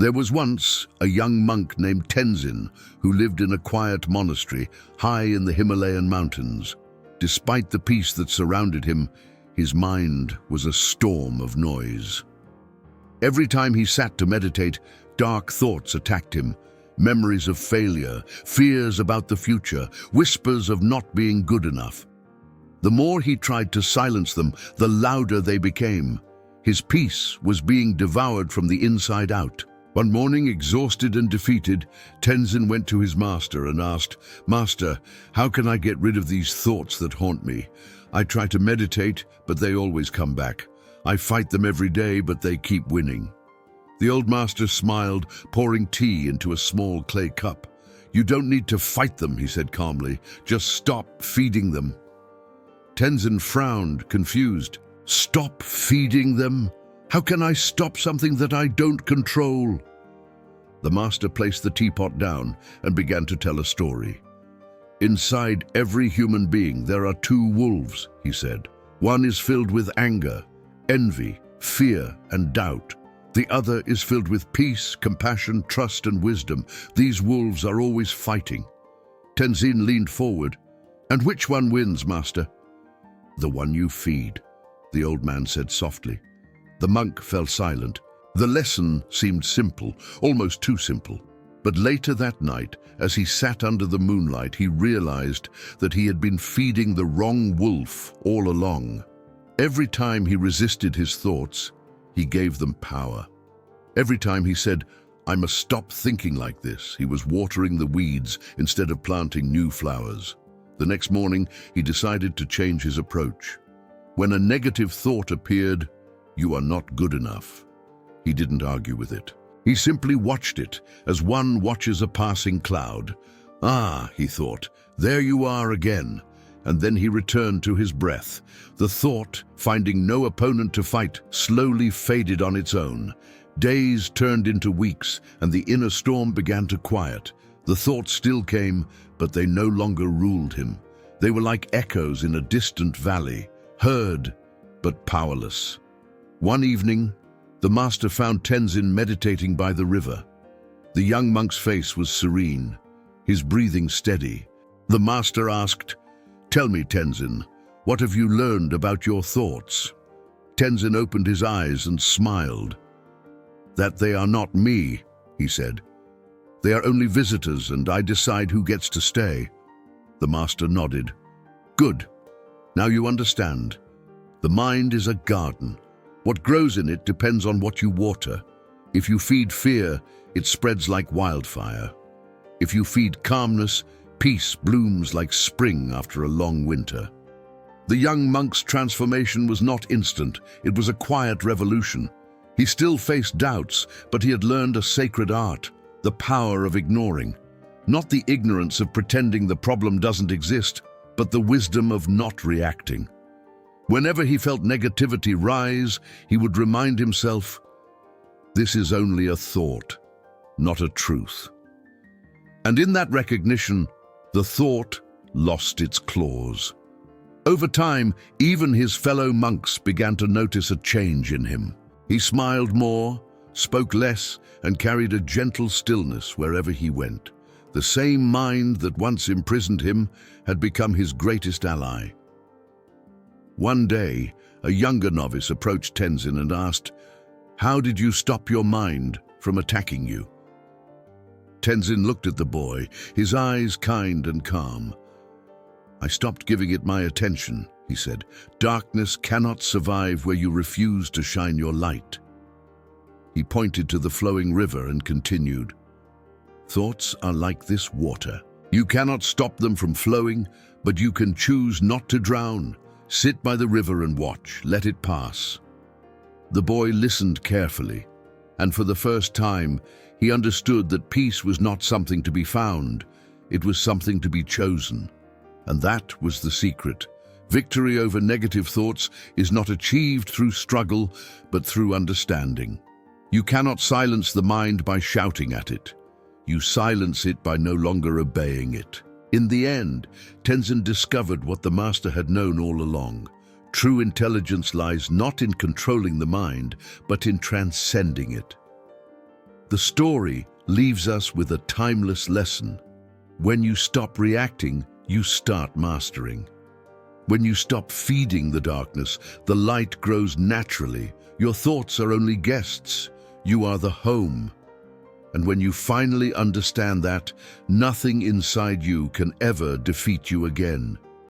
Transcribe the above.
There was once a young monk named Tenzin who lived in a quiet monastery high in the Himalayan mountains. Despite the peace that surrounded him, his mind was a storm of noise. Every time he sat to meditate, dark thoughts attacked him. Memories of failure, fears about the future, whispers of not being good enough. The more he tried to silence them, the louder they became. His peace was being devoured from the inside out. One morning, exhausted and defeated, Tenzin went to his master and asked, "Master, how can I get rid of these thoughts that haunt me? I try to meditate, but they always come back. I fight them every day, but they keep winning." The old master smiled, pouring tea into a small clay cup. "You don't need to fight them," he said calmly. "Just stop feeding them." Tenzin frowned, confused. "Stop feeding them? How can I stop something that I don't control?" The master placed the teapot down and began to tell a story. "Inside every human being there are two wolves," he said. "One is filled with anger, envy, fear, and doubt. The other is filled with peace, compassion, trust, and wisdom. These wolves are always fighting." Tenzin leaned forward. "And which one wins, master?" "The one you feed," the old man said softly. The monk fell silent. The lesson seemed simple, almost too simple. But later that night, as he sat under the moonlight, he realized that he had been feeding the wrong wolf all along. Every time he resisted his thoughts, he gave them power. Every time he said, "I must stop thinking like this," he was watering the weeds instead of planting new flowers. The next morning, he decided to change his approach. When a negative thought appeared, "You are not good enough," he didn't argue with it. He simply watched it as one watches a passing cloud. "Ah," he thought, "there you are again." And then he returned to his breath. The thought, finding no opponent to fight, slowly faded on its own. Days turned into weeks, and the inner storm began to quiet. The thoughts still came, but they no longer ruled him. They were like echoes in a distant valley, heard but powerless. One evening, the master found Tenzin meditating by the river. The young monk's face was serene, his breathing steady. The master asked, "Tell me, Tenzin, what have you learned about your thoughts?" Tenzin opened his eyes and smiled. "That they are not me," he said. "They are only visitors, and I decide who gets to stay." The master nodded. "Good. Now you understand. The mind is a garden. What grows in it depends on what you water. If you feed fear, it spreads like wildfire. If you feed calmness, peace blooms like spring after a long winter." The young monk's transformation was not instant. It was a quiet revolution. He still faced doubts, but he had learned a sacred art, the power of ignoring. Not the ignorance of pretending the problem doesn't exist, but the wisdom of not reacting. Whenever he felt negativity rise, he would remind himself, "This is only a thought, not a truth." And in that recognition, the thought lost its claws. Over time, even his fellow monks began to notice a change in him. He smiled more, spoke less, and carried a gentle stillness wherever he went. The same mind that once imprisoned him had become his greatest ally. One day, a younger novice approached Tenzin and asked, "How did you stop your mind from attacking you?" Tenzin looked at the boy, his eyes kind and calm. "I stopped giving it my attention," he said. "Darkness cannot survive where you refuse to shine your light." He pointed to the flowing river and continued, "Thoughts are like this water. You cannot stop them from flowing, but you can choose not to drown. Sit by the river and watch, let it pass." The boy listened carefully, and for the first time, he understood that peace was not something to be found, it was something to be chosen. And that was the secret. Victory over negative thoughts is not achieved through struggle, but through understanding. You cannot silence the mind by shouting at it. You silence it by no longer obeying it. In the end, Tenzin discovered what the master had known all along. True intelligence lies not in controlling the mind, but in transcending it. The story leaves us with a timeless lesson. When you stop reacting, you start mastering. When you stop feeding the darkness, the light grows naturally. Your thoughts are only guests. You are the home. And when you finally understand that, nothing inside you can ever defeat you again.